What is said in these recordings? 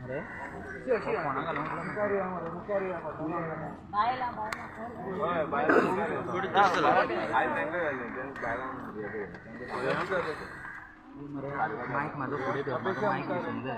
अरे माइक माझं पुढे ठेव, माइक समजा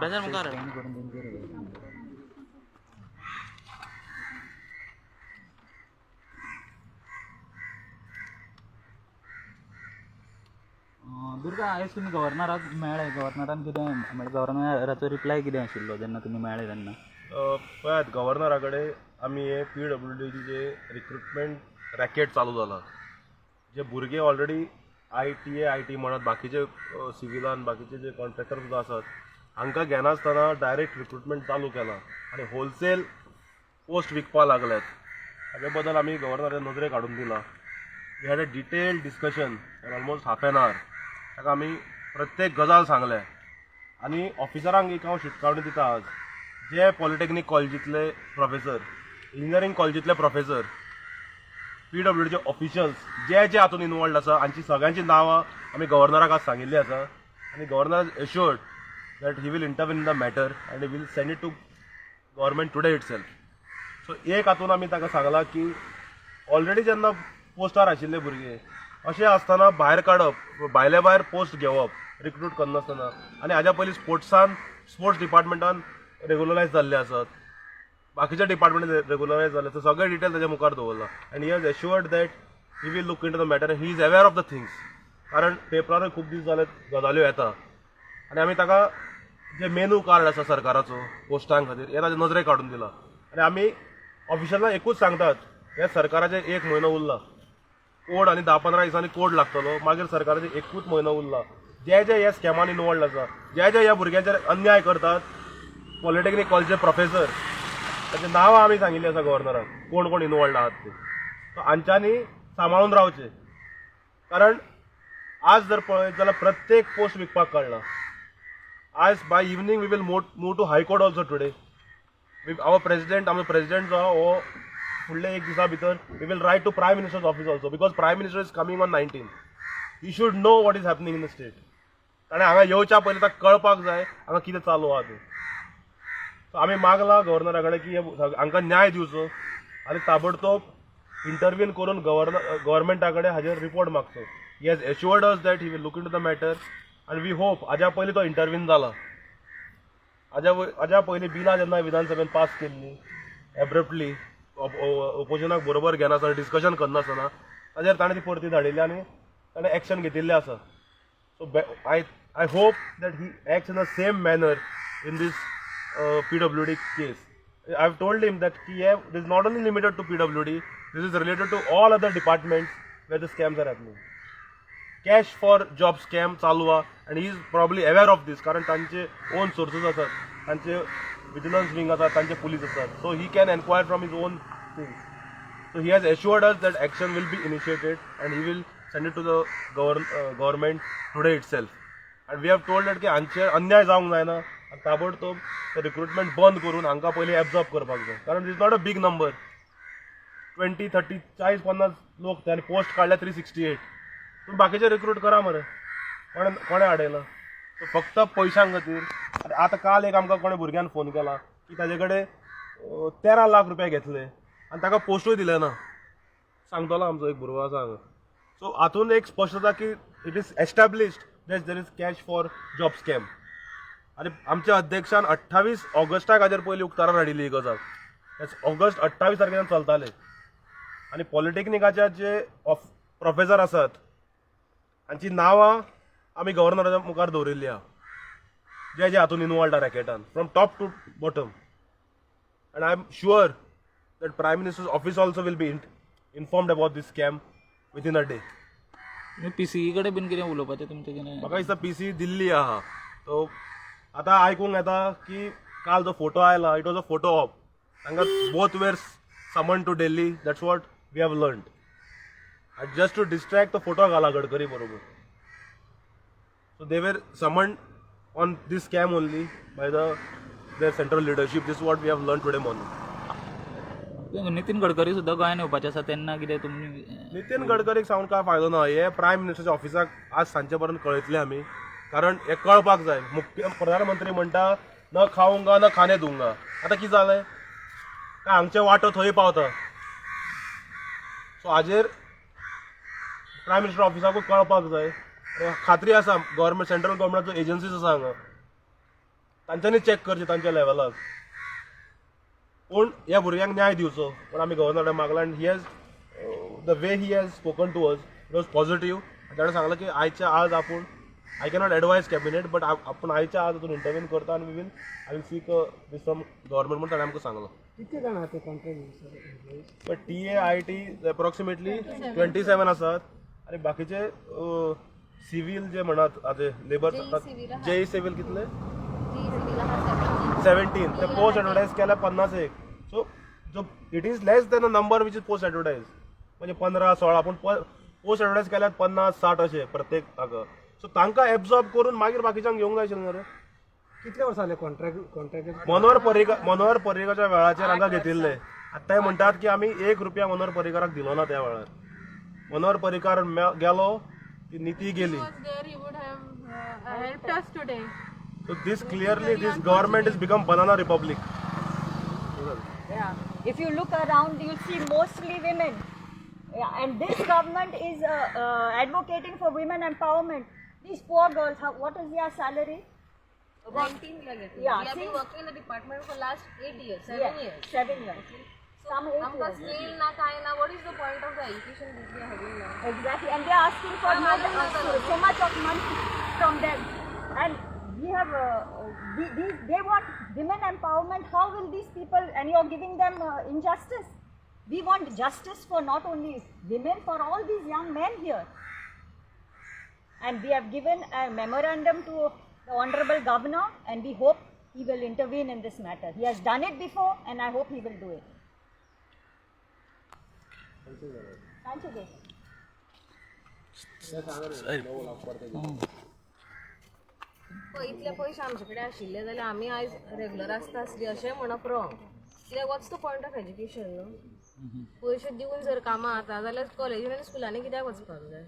बेजार मुकार दुर्गा आयज तुम्ही गव्हर्नराक मेळ्ळे, गव्हर्नरान कितें म्हणजे गव्हर्नराचो रिप्लाय कितें आशिल्लो जेन्ना तुमी मेळ्ळे तेन्ना? पळयात गव्हर्नरा कडेन आमी हे PWDचे जे रिक्रुटमेंट रॅकेट चालू जाला, जे भुरगे ऑलरेडी ITA म्हणत बाकीचे सिव्हिलान बाकीचे जे कॉन्ट्रॅक्टर सुद्दां आसात हांकां घेनासतना डायरेक्ट रिक्रुटमेंट चालू केला आनी होलसेल पोस्ट विकपा लागल्यात. हाजे बद्दल आमी गव्हर्नराच्या नजरेक हाडून दिला. We had a detailed discussion almost half an hour. ताका आमी प्रत्येक गजाल सांगल्या आनी ऑफिसरांक एक हांव शिटकावणी दिता आज, जे पॉलिटेक्नीक कॉलेजींतले प्रोफेसर, इंजिनियरींग कॉलेजींतले प्रोफेसर, PWDचे ऑफिशल्स जे जे हातून इनवॉल्ड आसा हांची सगळ्यांची नांवां आमी गव्हर्नराक आज सांगिल्ली आसा आनी governor assured that he will intervene in the matter and he will send it to government today itself. So एक हातून आमी ताका सांगलां की ऑलरेडी जेन्ना पोस्टार आशिल्ले भुरगे अशें आसतना भायर काडप, भायले भायर पोस्ट घेवप रिक्रूट करनासतना, आनी हाज्या पयलीं स्पोर्ट्स डिपार्टमेंटान रेगुलरायज जाल्ले आसात, बाकीच्या डिपार्टमेंटान रेगुलरायज जाल्ले आसात, सगळे डिटेल ताच्या मुखार दवरला आनी he has assured that he will look into the matter. He is aware of the things, कारण पेपरारूय खूब दीस जाले गजाल्यो येता आनी आमी ताका जे मेनू कार्ड आसा सरकाराचो पोस्टां खातीर हे ताजे नजरेक काडून दिला. आनी आमी ऑफिशलांक एकूच सांगतात, हे सरकाराचे 1 म्हयनो उरला, कोड आनी 10-15 दिसांनी कोड लागतलो, मागीर सरकाराचे एकूच म्हयनो उरला. जे जे ह्या स्कॅमान इनवॉल्ड आसा, जे जे ह्या भुरग्यांचेर अन्याय करतात, पॉलिटेक्नीक कॉलेजचे प्रोफेसर ताचे नांवां आमी सांगिल्लीं आसा गव्हर्नराक, कोण कोण इनवॉल्ड आहात ते. सो हांच्यांनी सांबाळून रावचें, कारण आज जर पळयत जाल्यार प्रत्येक पोस्ट विकपाक काडला. आज by evening we will move to high court also today. आमचो प्रेसिडेंट जो हो फुडले एक दिसा भितर we will write to prime minister's office also, because prime minister is coming on 19. He should know what is happening in the state. ताणें हांगा येवच्या पयलीं ताका कळपाक जाय हांगा कितें चालू आहा तें. सो आमी मागला गव्हर्नरा कडेन की हांकां न्याय दिवचो आनी ताबडतोब इंटरव्यून करून गव्हर्मेंटा कडेन हाजेर रिपोर्ट मागचो. He has assured us that he will look into the matter आनी वी होप हाज्या पयलीं तो इंटरव्यून जाला. हाज्या पयलीं बिलां जेन्ना विधानसभेन पास केल्ली एब्रप्टली ओपोजिशनाक बरोबर घेनासतना, डिस्कशन करनासतना, ताजेर ताणें ती परती धाडिल्ली आनी ताणें एक्शन घेतिल्लें आसा. So I hope that he acts in the same manner in this PWD case. I have told him that it is not only limited to PWD, this is related to all other departments where the scams are happening. Cash for job scam चालू आहे and he is probably aware of this, कारण तांचे own sources असतात, तांचे vigilance wing असतात, तांचे police असतात, so he can inquire from his own things. So he has assured us that action will be initiated and he will send it to the government today itself. And we have told that की हांचे अन्याय जावंक जायना, ताबडतोब ते recruitment बंद करून हांकां पयलीं एब्जॉर्ब करपाक जाय, कारण is not a big number. 20, 30, 40-50 लोक त्यांनी पोस्ट काढल्या 368. तुम्ही बाकीचे रिक्रूट करा मरे, कोणे हाडयला. सो फक्त पैशां खातीर. आतां काल एक आमकां कोणे भुरग्यान फोन केला की ताजे कडेन 13 लाख रुपया घेतले आनी ताका पोस्टूय दिले ना. सांगतलो आमचो एक भुरगो आसा हांगा. सो हातून एक स्पश्ट जाता की it is established that there is cash for job scam. आनी आमच्या अध्यक्षान 28 ऑगस्टाक हाजेर पयलीं उक्ताडार हाडिल्ली ही गजाल. ऑगस्ट 28 तारखेन चलताले आनी पॉलिटेक्निकाच्या जे प्रोफेसर आसात हांची नांवां आमी गव्हर्नराच्या मुखार दवरिल्ली आहा, जे हातून इनवॉल्ड आहा रॅकेटान, from top to bottom. And I am sure that prime minister's office also will be informed about this scam within a day. PCE कडेन बीन कितें उलोवपाचें तुमचें कितें? म्हाका दिसता PCE दिल्ली आहा. तो आतां आयकूंक येता की काल जो फोटो आयला it was a photo op. तांकां both were summon to Delhi, that's what we have learned. Just to distract तो फोटो घाला गडकरी बरोबर. So they were summon on this scam only by their central leadership. This what we have learn today morning. Nitin Gadkari सुद्धा गोंयान येवपाचे आसा तेन्ना कितें तुमी नितीन गडकरीक सांगून काय फायदो ना हे प्रायम मिनिस्टरच्या ऑफिसाक आज सांजे पर्यंत कळयतले आमी कारण हे कळपाक जाय मुख्य प्रधानमंत्री म्हणटा न खाऊंगा न खाणे दूंगा आता कितें जालें काय हांगचे वाटो थंय पावता सो हाजेर प्रायम मिनिस्टर ऑफिसाकूच कळपाक जाय खात्री आसा गव्हर्मेंट सेंट्रल गव्हर्मेंटाच्यो एजन्सीज आसा हांगा तांच्यांनी चॅक करचें तांच्या लेवलाक पूण ह्या भुरग्यांक न्याय दिवचो पूण आमी गव्हर्नराक मागला आनी he has the way he has spoken to us it was positive ताणें सांगलां की आयच्या आज आपूण I cannot advise cabinet but आपण आयच्या आज हातून इंटरव्यून करता आनी I will seek this from government म्हणून ताणें आमकां सांगलां किती जाण आहा ते कॉन्ट्रॅक्ट बट TAIT एप्रॉक्सिमेटली 27 आसात आनी बाकीचे सिव्हील जे म्हणत आतां लेबर JE सिव्हील कितले 17 ते पोस्ट एडवर्टायज केल्या 50 सो जो it is less than a number which is post advertise म्हणजे 15-16 पूण पोस्ट एडवर्टायज केल्यात 50-60 अशे प्रत्येक हाका सो तांकां एब्झॉर्ब करून मागीर बाकीच्यांक घेवंक जाय आशिल्लें रे कितले वर्सां जाले कॉन्ट्रॅक्ट मनोहर पर्रीकाच्या वेळाचेर हांगा घेतिल्ले आतां ते म्हणटात की आमी ₹1 मनोहर पर्रीकाराक दिलो ना त्या वेळार मनोहर पर्रीकार गेलो ती निती गेली So this clearly, this government has become banana republic. Yeah. If you look around, you'll see mostly women. Yeah. And this government is advocating for women empowerment. These poor girls, what is their salary? 19 lakhs. Yeah, We have see? been working in the department for last 8 years, 7 Yeah, years. 7 years. Some 8 Amka years. skill na kai na. What is the point of the education that we are having now? Exactly. And they are asking for so much of money from them. And we have, they want women empowerment. How will these people, and you're giving them injustice? We want justice for not only women, for all these young men here. And we have given a memorandum to the Honorable Governor, and we hope he will intervene in this matter. He has done it before, and I hope he will do it. Thank you. इतले पयशे आमचे कडेन आशिल्ले जाल्यार आमी आयज regular आसता आसली अशें म्हणप रॉंग कित्याक what's the point of education न्हू पयशे दिवन जर कामां जाता जाल्यार कॉलेजीन आनी स्कुलांनी कित्याक वचपाक जाय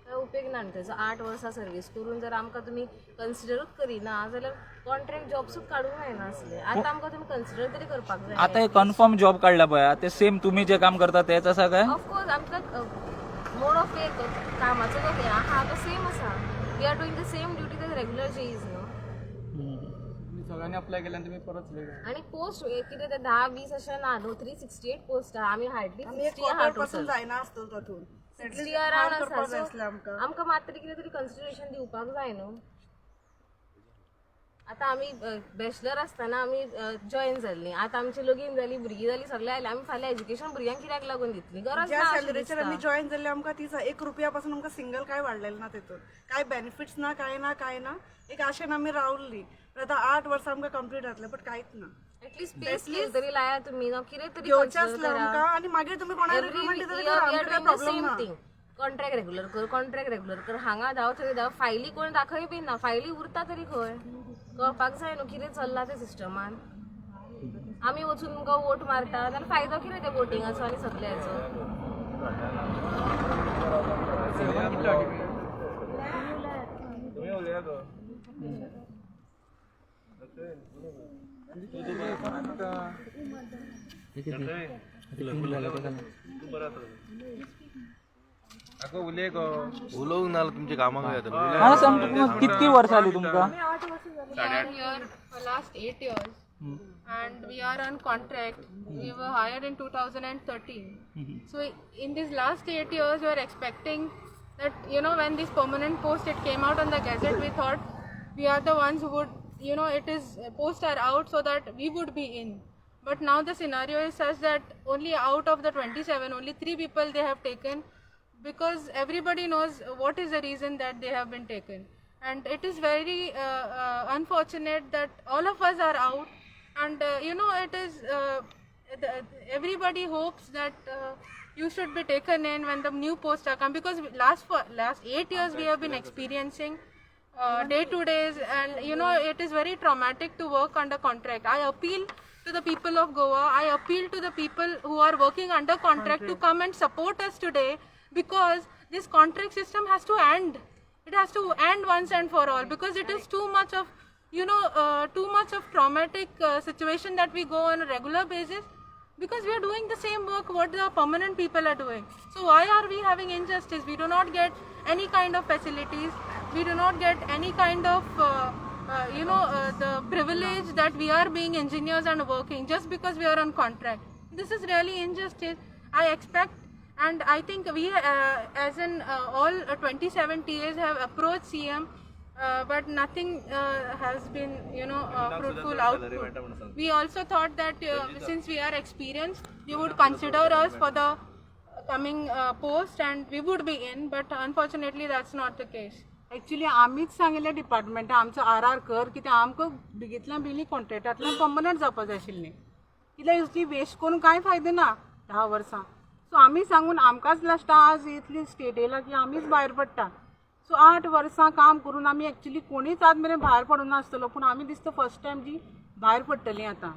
काय उपेग ना न्ही तेजो 8 वर्सां सर्वीस करून जर आमकां तुमी कन्सिडरूच करिना जाल्यार कॉन्ट्रॅक्ट जॉब्सूच काडूंक जायना आसले आतां आमकां तुमी कन्सिडर तरी करपाक जाय आता हे कन्फर्म जॉब काडला पळय ते सेम तुम्ही जे काम करता तेच आसा काय ऑफकोर्स आमकां मोड ऑफ पे कामाचो जो हे आहा तो सेम आसा we are doing the same duty as regular JEs न्हू सगळ्यांनी अप्लाय केल्यान तुम्ही परत आणि पोस्ट कितें ते 10-20 अशें ना न्हू 368 पोस्ट आहा आमी हार्डली 60 आहा टोटल जायना आसतलो तातून 60 अराउंड आसा सो आमकां मात्र कितें तरी कन्सिडरेशन दिवपाक जाय न्हू आतां आमी बॅचलर आसतना आमी जॉईन जाल्लीं आतां आमची लगीन जाली भुरगीं जाली सगळे आयले आमी फाल्यां एज्युकेशन भुरग्यांक कित्याक लागून दितली गरज ज्या ना अशें सॅलरीचेर आमी दिसता. जॉईन जाल्ले आमकां ती ₹1 पासून आमकां सिंगल काय वाडलेलें ना तितून काय बेनिफिट्स ना काय ना एक आशेन आमी रावल्लीं पण आतां 8 वर्सां आमकां कंप्लीट जातले बट कांयच ना ऍटलीस्ट पे स्केल तरी लाया तुमी ना कितें तरी घेवचें आसलें आमकां आनी मागीर तुमी कोणाक रिक्रुटमेंट दिता जाल्यार आमकां काय प्रॉब्लेम ना कॉन्ट्रॅक्ट रेग्युलर कर हांगा धांव थंय धांव फायली कोण दाखय बी ना फायली उरता तरी खंय कळपाक जाय न्हू कितें चल्ला त्या सिस्टमान आमी वचून तुमकां वोट मारता जाल्यार फायदो कितें त्या वोटिंगाचो आनी सगळ्याचो उलोवंक नाल तुमचे कामाक मला सांग तुमकां कितकी वर्सां जाली तुमकां We are here for last 8 years and we are on contract. We were hired in 2013. So in these last 8 years we are expecting that, you know, when this permanent post it came out on the gazette, we thought we are the ones who would, you know, it is posts are out so that we would be in. But now the scenario is such that only out of the 27, only 3 people they have taken, because everybody knows what is the reason that they have been taken. And it is very unfortunate that all of us are out, and you know, it is everybody hopes that you should be taken in when the new posts are come, because last 8 years we have been experiencing day to days, and you know, it is very traumatic to work under contract. I appeal to the people of Goa. I appeal to the people who are working under contract to come and support us today, because this contract system has to end. It has to end once and for all, because it is too much of, too much of traumatic situation that we go on a regular basis, because we are doing the same work what the permanent people are doing. So why are we having injustice? We do not get any kind of facilities. We do not get any kind of the privilege that we are being engineers and working just because we are on contract. This is really injustice. I expect, and I think we as in all 27 TAs have approached CM, but nothing has been fruitful output. We also thought that since we are experienced, they would consider us for the coming post and we would be in, but unfortunately that's not the case. Actually आमीच सांगिल्लें डिपार्टमेंटा आमचो R कर कित्याक आमकां बेगींतल्यान बेगीन कॉन्ट्रेक्टांतल्यान permanent जावपा जाय आशिल्लें, कित्याक इसली वेस्ट करून कांय फायदो ना 10 वर्सां. सो आमी सांगून आमकांच लास्ट आज इतली स्टेट येयला की आमीच भायर पडटा. सो 8 वर्सां काम करून आमी ॲक्च्युली कोणीच आज मेरेन भायर पडूंक नासतलो, पूण आमी दिसता फर्स्ट टायम जी भायर पडटलीं आतां.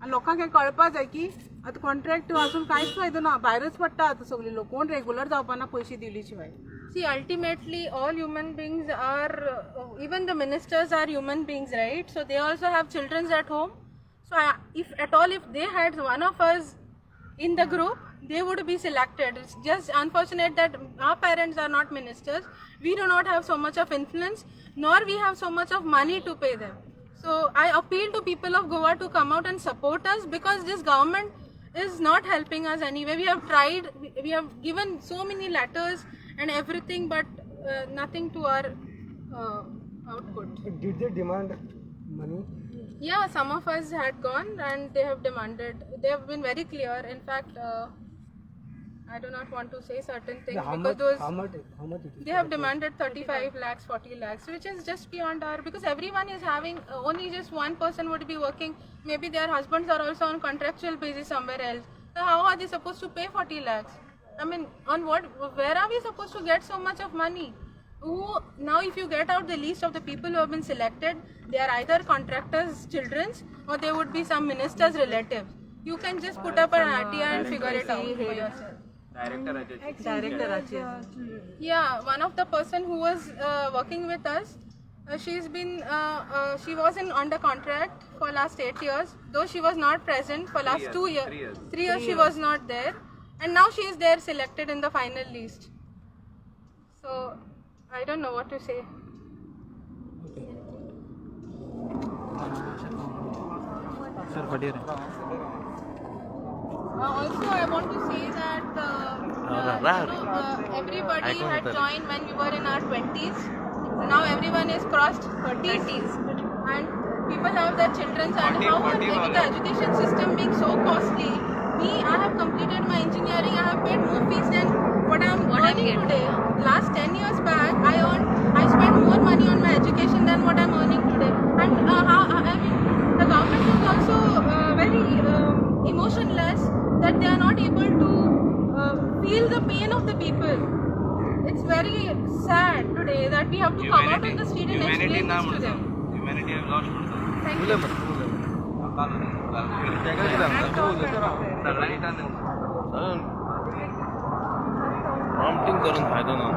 आनी लोकांक हें कळपा जाय की आतां कॉन्ट्रॅक्ट वाचून कांयच फायदो ना, भायरच पडटा आतां सगळीं लोक, कोण रेगुलर जावपा ना पयशे दिले शिवाय. See, ultimately all human beings are, even the ministers are human beings, right? So they also have children at home. So if at all, if they had one of us in the group, they would be selected. It's just unfortunate that our parents are not ministers. We do not have so much of influence, nor we have so much of money to pay them. So I appeal to people of Goa to come out and support us, because this government is not helping us anyway. We have tried, we have given so many letters and everything, but nothing to our output. Did they demand money? Yeah, some of us had gone and they have demanded. They have been very clear. In fact, I do not want to say certain things because How much it is? they have demanded 35 lakhs, 40 lakhs, which is just beyond our, because everyone is having, only just one person would be working. Maybe their husbands are also on contractual basis somewhere else. So how are they supposed to pay 40 lakhs? I mean, on what, where are we supposed to get so much of money? Now if you get out the list of the people who have been selected, they are either contractors' children's or they would be some minister's relatives. You can just put up an idea and figure it out for yourself. Director Yeah, one of the person who was working with us, she's been, she was under contract for last 8 years, though she was not present for last 2 years. 3 years she was not there, and now she is there selected in the final list. So I don't know what to say. Sir, what do you Also, I want to say that everybody had joined when we were in our 20s. Now everyone is crossed 30s, and people have their children. And how with the education system being so costly, I have completed my engineering. I have paid more fees than what I am earning today. Last 10 years back, I spent more money on my education than what I am earning today. And the government is also very emotionless, that they are not able to feel the pain of the people. It's very sad today that we have to come out on the street and explain this to them. Humanity have lost. Thank you. Prompting करून फायदा ना.